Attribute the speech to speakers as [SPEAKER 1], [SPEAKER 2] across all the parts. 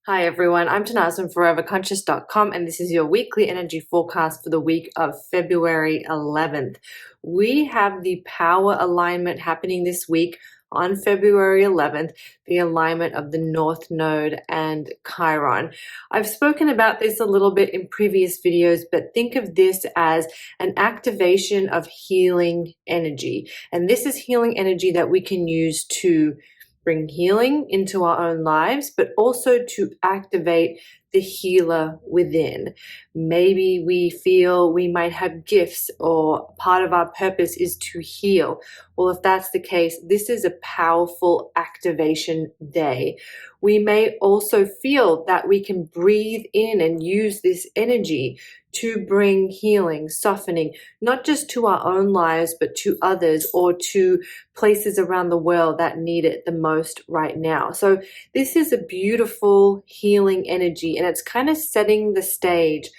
[SPEAKER 1] Hi everyone, I'm Tanaaz from foreverconscious.com and this is your weekly energy forecast for the week of February 11th. We have the power alignment happening this week on February 11th, the alignment of the North Node and Chiron. I've spoken about this a little bit in previous videos, but think of this as an activation of healing energy. And this is healing energy that we can use to bring healing into our own lives, but also to activate the healer within. Maybe we feel we might have gifts or part of our purpose is to heal. Well, if that's the case, this is a powerful activation day. We may also feel that we can breathe in and use this energy to bring healing, softening, not just to our own lives, but to others or to places around the world that need it the most right now. So this is a beautiful healing energy, and it's kind of setting the stage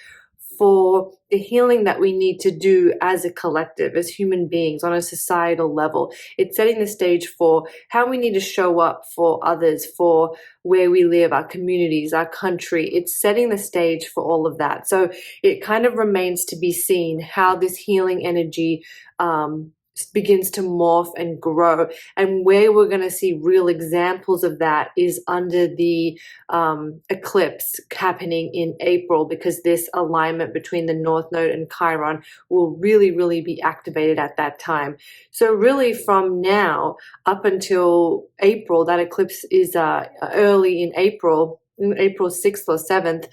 [SPEAKER 1] for the healing that we need to do as a collective, as human beings on a societal level. It's setting the stage for how we need to show up for others, for where we live, our communities, our country. It's setting the stage for all of that. So it kind of remains to be seen how this healing energy begins to morph and grow, and where we're going to see real examples of that is under the eclipse happening in April, because this alignment between the North Node and Chiron will really be activated at that time. So really from now up until April, that eclipse is early in April 6th or 7th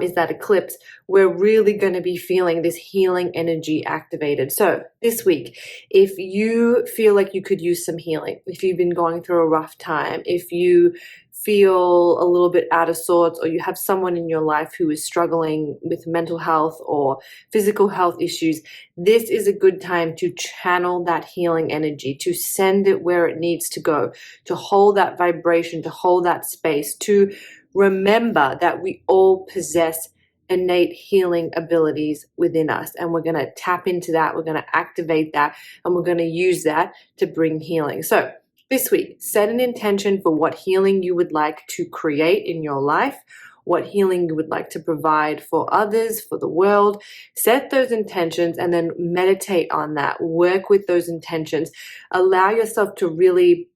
[SPEAKER 1] is that eclipse. We're really going to be feeling this healing energy activated. So this week, if you feel like you could use some healing, if you've been going through a rough time, if you feel a little bit out of sorts, or you have someone in your life who is struggling with mental health or physical health issues, this is a good time to channel that healing energy, to send it where it needs to go, to hold that vibration, to hold that space, to remember that we all possess innate healing abilities within us, and we're going to tap into that, we're going to activate that, and we're going to use that to bring healing. So this week, set an intention for what healing you would like to create in your life, what healing you would like to provide for others, for the world. Set those intentions and then meditate on that. Work with those intentions. Allow yourself to really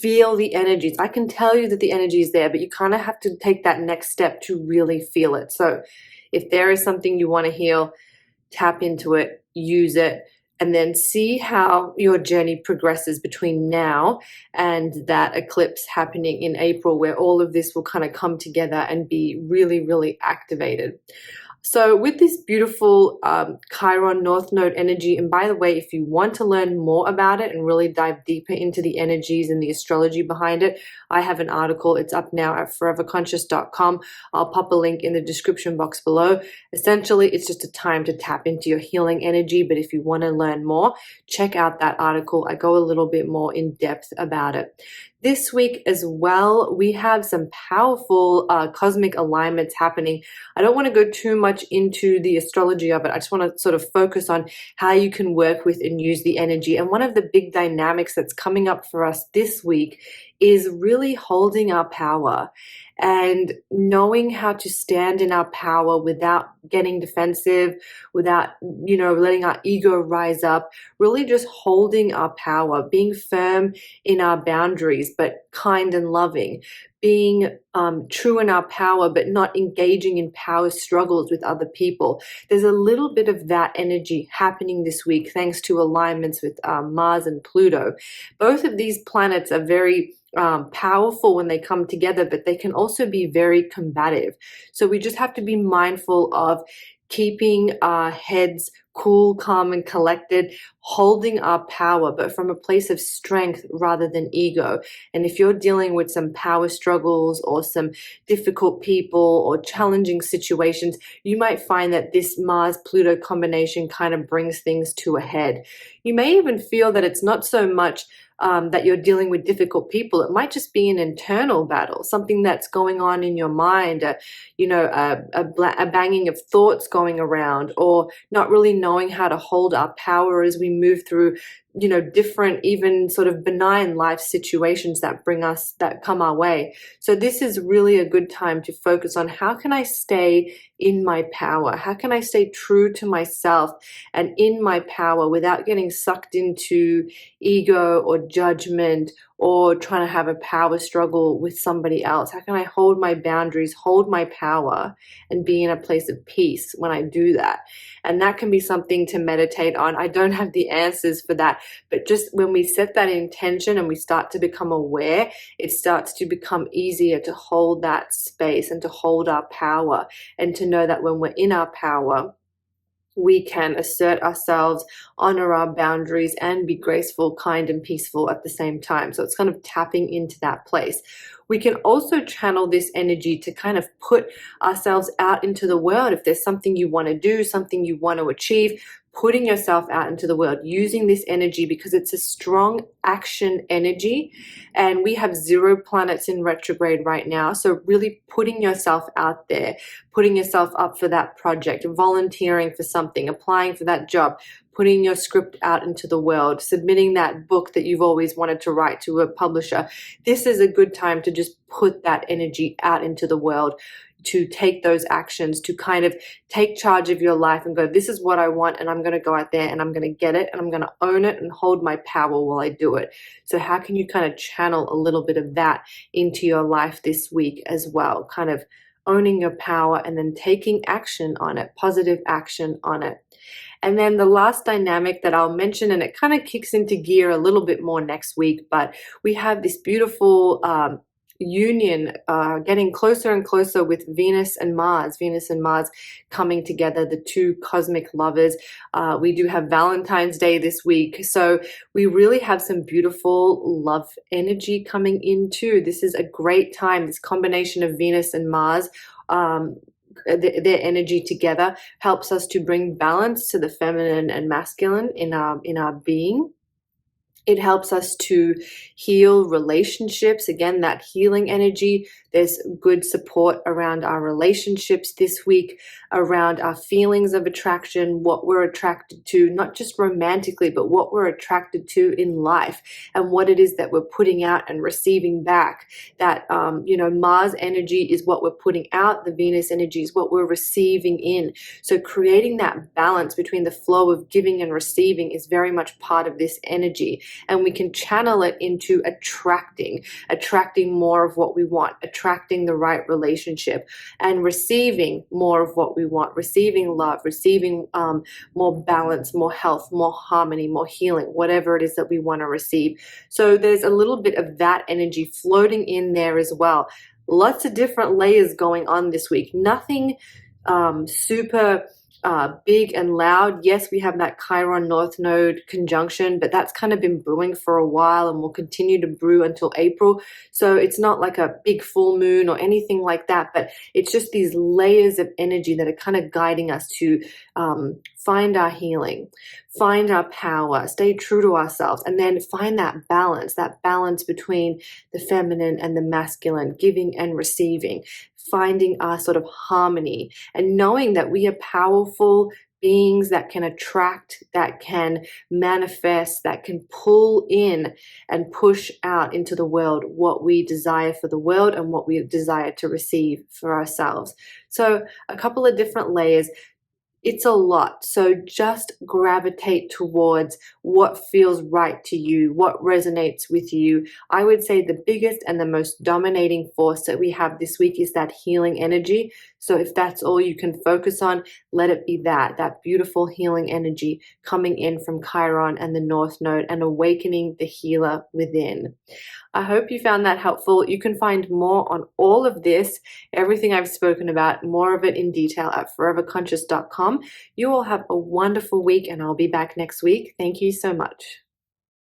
[SPEAKER 1] feel the energies. I can tell you that the energy is there, but you kind of have to take that next step to really feel it. So if there is something you want to heal, tap into it, use it, and then see how your journey progresses between now and that eclipse happening in April, where all of this will kind of come together and be really activated. So with this beautiful Chiron North Node energy, and by the way, if you want to learn more about it and really dive deeper into the energies and the astrology behind it, I have an article. It's up now at foreverconscious.com. I'll pop a link in the description box below. Essentially, it's just a time to tap into your healing energy, but if you want to learn more, check out that article. I go a little bit more in depth about it. This week as well, we have some powerful cosmic alignments happening. I don't want to go too much into the astrology of it. I just want to sort of focus on how you can work with and use the energy. And one of the big dynamics that's coming up for us this week is really holding our power and knowing how to stand in our power without getting defensive, without, letting our ego rise up, really just holding our power, being firm in our boundaries, but kind and loving, being true in our power, but not engaging in power struggles with other people. There's a little bit of that energy happening this week, thanks to alignments with Mars and Pluto. Both of these planets are very powerful when they come together, but they can also be very combative. So we just have to be mindful of keeping our heads cool, calm, and collected, holding our power, but from a place of strength rather than ego. And if you're dealing with some power struggles or some difficult people or challenging situations, you might find that this Mars-Pluto combination kind of brings things to a head. You may even feel that it's not so much that you're dealing with difficult people. It might just be an internal battle, something that's going on in your mind, a banging of thoughts going around, or not really knowing how to hold our power as we move through different, even sort of benign life situations that come our way. So this is really a good time to focus on, how can I stay in my power? How can I stay true to myself and in my power without getting sucked into ego or judgment or trying to have a power struggle with somebody else? How can I hold my boundaries, hold my power, and be in a place of peace when I do that? And that can be something to meditate on. I don't have the answers for that, but just when we set that intention and we start to become aware, it starts to become easier to hold that space and to hold our power, and to know that when we're in our power, we can assert ourselves, honor our boundaries, and be graceful, kind, and peaceful at the same time. So it's kind of tapping into that place. We can also channel this energy to kind of put ourselves out into the world. If there's something you want to do, something you want to achieve, putting yourself out into the world, using this energy, because it's a strong action energy, and we have 0 planets in retrograde right now. So really putting yourself out there, putting yourself up for that project, volunteering for something, applying for that job, putting your script out into the world, submitting that book that you've always wanted to write to a publisher. This is a good time to just put that energy out into the world, to take those actions, to kind of take charge of your life and go, this is what I want, and I'm going to go out there and I'm going to get it, and I'm going to own it and hold my power while I do it. So how can you kind of channel a little bit of that into your life this week as well? Kind of owning your power and then taking action on it, positive action on it. And then the last dynamic that I'll mention, and it kind of kicks into gear a little bit more next week, but we have this beautiful union getting closer and closer with Venus and Mars coming together, the 2 cosmic lovers. We do have Valentine's Day this week, so we really have some beautiful love energy coming in too. This is a great time. This combination of Venus and Mars, their energy together, helps us to bring balance to the feminine and masculine in our being. It helps us to heal relationships. Again, that healing energy. There's good support around our relationships this week, around our feelings of attraction, what we're attracted to, not just romantically, but what we're attracted to in life, and what it is that we're putting out and receiving back. That, Mars energy is what we're putting out. The Venus energy is what we're receiving in. So creating that balance between the flow of giving and receiving is very much part of this energy. And we can channel it into attracting more of what we want, attracting the right relationship, and receiving more of what we want, receiving love, receiving more balance, more health, more harmony, more healing, whatever it is that we want to receive. So there's a little bit of that energy floating in there as well. Lots of different layers going on this week. Nothing super big and loud. Yes, we have that Chiron North Node conjunction, but that's kind of been brewing for a while and will continue to brew until April. So it's not like a big full moon or anything like that, but it's just these layers of energy that are kind of guiding us to find our healing, find our power, stay true to ourselves, and then find that balance between the feminine and the masculine, giving and receiving, finding our sort of harmony, and knowing that we are powerful beings that can attract, that can manifest, that can pull in and push out into the world what we desire for the world and what we desire to receive for ourselves. So a couple of different layers. It's a lot. So just gravitate towards what feels right to you, what resonates with you. I would say the biggest and the most dominating force that we have this week is that healing energy. So if that's all you can focus on, let it be that beautiful healing energy coming in from Chiron and the North Node and awakening the healer within. I hope you found that helpful. You can find more on all of this, everything I've spoken about, more of it in detail at foreverconscious.com. You all have a wonderful week, and I'll be back next week. Thank you so much.